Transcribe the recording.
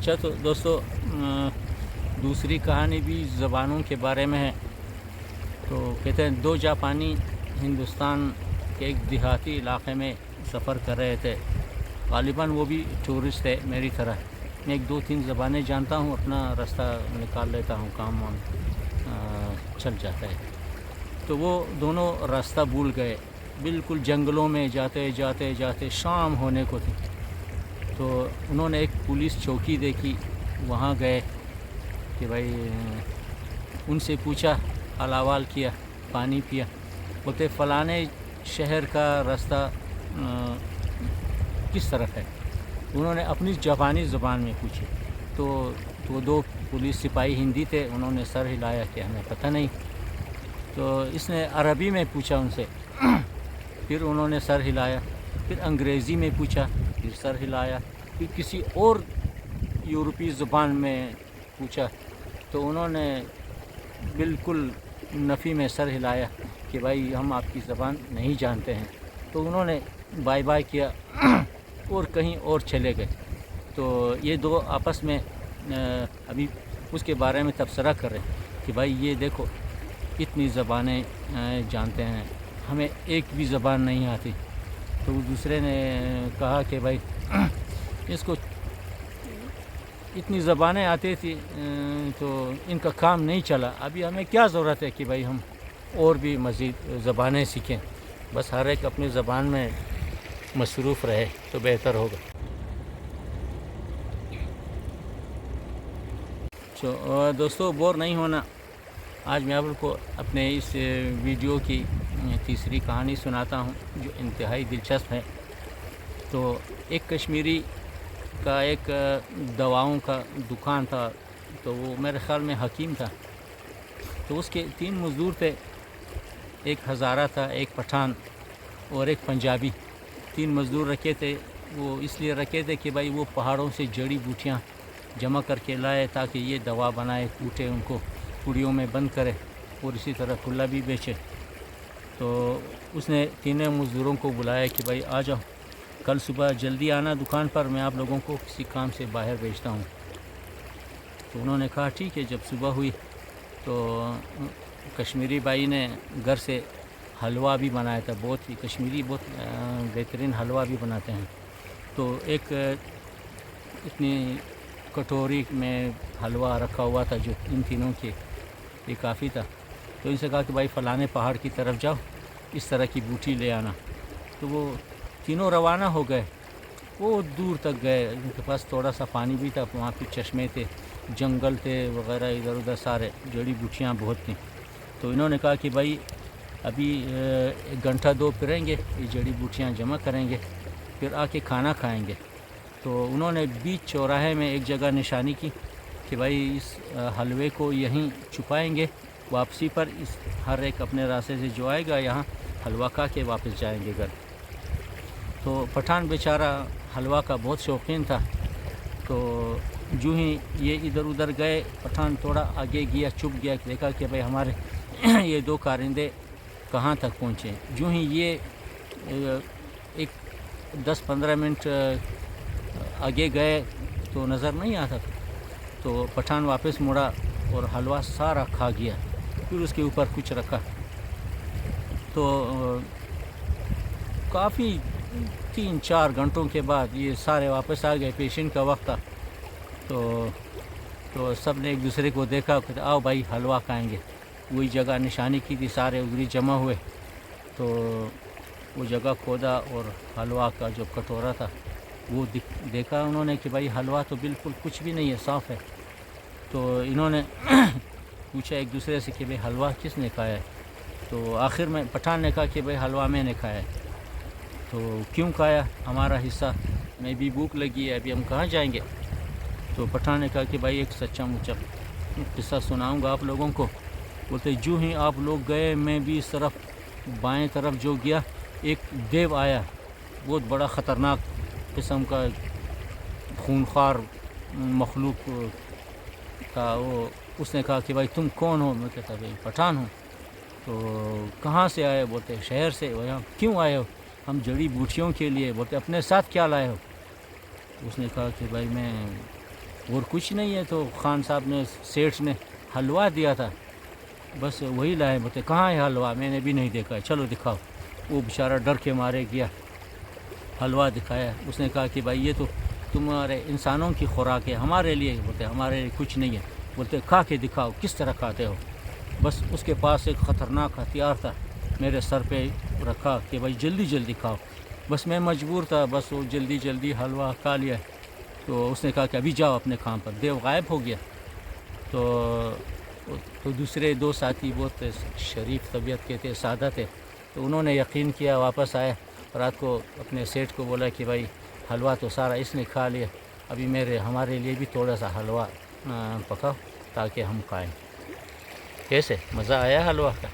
اچھا تو دوستو دوسری کہانی بھی زبانوں کے بارے میں ہے. تو کہتے ہیں 2 جاپانی ہندوستان کے ایک دیہاتی علاقے میں سفر کر رہے تھے. غالباً وہ بھی ٹورسٹ ہے میری طرح. میں 1-2-3 زبانیں جانتا ہوں, اپنا راستہ نکال لیتا ہوں, کام چل جاتا ہے. تو وہ دونوں راستہ بھول گئے, بالکل جنگلوں میں جاتے جاتے جاتے شام ہونے کو تھی. تو انہوں نے ایک پولیس چوکی دیکھی, وہاں گئے کہ بھائی ان سے پوچھا, حال احوال کیا, پانی پیا. بولتے فلانے شہر کا راستہ کس طرف ہے. انہوں نے اپنی جاپانی زبان میں پوچھی. تو 2 پولیس سپاہی ہندی تھے, انہوں نے سر ہلایا کہ ہمیں پتہ نہیں. تو اس نے عربی میں پوچھا ان سے, پھر انہوں نے سر ہلایا. پھر انگریزی میں پوچھا, پھر سر ہلایا. پھر کسی اور یورپی زبان میں پوچھا, تو انہوں نے بالکل نفی میں سر ہلایا کہ بھائی ہم آپ کی زبان نہیں جانتے ہیں. تو انہوں نے بائے بائے کیا اور کہیں اور چلے گئے. تو یہ 2 آپس میں ابھی اس کے بارے میں تبصرہ کر رہے ہیں کہ بھائی یہ دیکھو اتنی زبانیں جانتے ہیں, ہمیں ایک بھی زبان نہیں آتی. تو دوسرے نے کہا کہ بھائی اس کو اتنی زبانیں آتی تھی تو ان کا کام نہیں چلا, ابھی ہمیں کیا ضرورت ہے کہ بھائی ہم اور بھی مزید زبانیں سیکھیں. بس ہر ایک اپنی زبان میں مصروف رہے تو بہتر ہوگا. دوستو بور نہیں ہونا, آج میں آپ کو اپنے اس ویڈیو کی تیسری کہانی سناتا ہوں جو انتہائی دلچسپ ہے. تو ایک کشمیری کا ایک دواؤں کا دکان تھا. تو وہ میرے خیال میں حکیم تھا. تو اس کے 3 مزدور تھے, ایک ہزارہ تھا, ایک پٹھان اور ایک پنجابی. 3 مزدور رکھے تھے. وہ اس لیے رکھے تھے کہ بھائی وہ پہاڑوں سے جڑی بوٹیاں جمع کر کے لائے تاکہ یہ دوا بنائے, کوٹے ان کو پوڑیوں میں بند کرے اور اسی طرح کھلا بھی بیچے. تو اس نے 3 مزدوروں کو بلایا کہ بھائی آ جاؤ, کل صبح جلدی آنا دکان پر, میں آپ لوگوں کو کسی کام سے باہر بھیجتا ہوں. تو انہوں نے کہا ٹھیک ہے. جب صبح ہوئی تو کشمیری بھائی نے گھر سے حلوہ بھی بنایا تھا. بہت ہی کشمیری بہت بہترین حلوہ بھی بناتے ہیں. تو ایک اتنی کٹوری میں حلوہ رکھا ہوا تھا جو ان تینوں کے یہ کافی تھا. تو ان سے کہا کہ بھائی فلانے پہاڑ کی طرف جاؤ, اس طرح کی بوٹی لے آنا. تو وہ تینوں روانہ ہو گئے. وہ دور تک گئے, ان کے پاس تھوڑا سا پانی بھی تھا, وہاں پہ چشمے تھے, جنگل تھے وغیرہ, ادھر ادھر سارے جڑی بوٹیاں بہت تھیں. تو انہوں نے کہا کہ بھائی ابھی 1 گھنٹہ 2 پھریں گے, یہ جڑی بوٹیاں جمع کریں گے, پھر آ کے کھانا کھائیں گے. تو انہوں نے بیچ چوراہے میں ایک جگہ نشانی کی کہ بھائی اس حلوے کو یہیں چھپائیں گے, واپسی پر اس ہر ایک اپنے راستے سے جو آئے گا یہاں حلوہ کھا کے واپس جائیں گے گھر. تو پٹھان بیچارہ حلوہ کا بہت شوقین تھا. تو جو ہی یہ ادھر ادھر گئے, پٹھان تھوڑا آگے گیا, چھپ گیا, دیکھا کہ بھائی ہمارے یہ 2 کارندے کہاں تک پہنچے. جو ہی یہ ایک 10-15 منٹ آگے گئے تو نظر نہیں آتا تھا. تو پٹھان واپس مڑا اور حلوہ سارا کھا گیا, پھر اس کے اوپر کچھ رکھا. تو کافی 3-4 گھنٹوں کے بعد یہ سارے واپس آ گئے. پیشنٹ کا وقت تھا. تو سب نے ایک دوسرے کو دیکھا کہ آؤ بھائی حلوہ کھائیں گے. وہی جگہ نشانی کی تھی, سارے ادھر جمع ہوئے. تو وہ جگہ کھودا اور حلوہ کا جو کٹورا تھا وہ دیکھا انہوں نے کہ بھائی حلوہ تو بالکل کچھ بھی نہیں ہے, صاف ہے. تو انہوں نے پوچھا ایک دوسرے سے کہ بھائی حلوہ کس نے کھایا ہے. تو آخر میں پٹھان نے کہا کہ بھائی حلوہ میں نے کھایا ہے. تو کیوں کھایا, ہمارا حصہ, میں بھی بھوک لگی ہے, ابھی ہم کہاں جائیں گے. تو پٹھان نے کہا کہ بھائی ایک سچا مچا قصہ سناؤں گا آپ لوگوں کو. بولتے جو ہی آپ لوگ گئے میں بھی اس طرف بائیں طرف جو گیا, ایک دیو آیا, بہت بڑا خطرناک قسم کا خونخوار مخلوق تھا. اس نے کہا کہ بھائی تم کون ہو. میں کہتا بھائی پٹھان ہوں. تو کہاں سے آئے. بولتے شہر سے. یہاں کیوں آئے ہو. ہم جڑی بوٹیوں کے لیے. بولتے اپنے ساتھ کیا لائے ہو. اس نے کہا کہ بھائی میں اور کچھ نہیں ہے. تو خان صاحب نے سیٹھ نے حلوہ دیا تھا, بس وہی لائے. بولتے کہاں ہے حلوہ, میں نے بھی نہیں دیکھا, چلو دکھاؤ. وہ بیچارہ ڈر کے مارے گیا, حلوہ دکھایا. اس نے کہا کہ بھائی یہ تو تمہارے انسانوں کی خوراک ہے, ہمارے لیے. بولتے ہمارے لیے کچھ نہیں ہے. بولتے کھا کے دکھاؤ کس طرح کھاتے ہو. بس اس کے پاس ایک خطرناک ہتھیار تھا, میرے سر پہ رکھا کہ بھائی جلدی جلدی کھاؤ. بس میں مجبور تھا, بس وہ جلدی جلدی حلوہ کھا لیا. تو اس نے کہا کہ ابھی جاؤ اپنے کام پر. دیو غائب ہو گیا. تو دوسرے دو ساتھی بہت شریف طبیعت کے تھے, سادہ تھے, تو انہوں نے یقین کیا, واپس آئے. رات کو اپنے سیٹھ کو بولا کہ بھائی حلوہ تو سارا اس نے کھا لیا, ابھی ہمارے لیے بھی تھوڑا سا حلوہ پکاؤ تاکہ ہم کھائیں. کیسے مزہ آیا حلوہ کا؟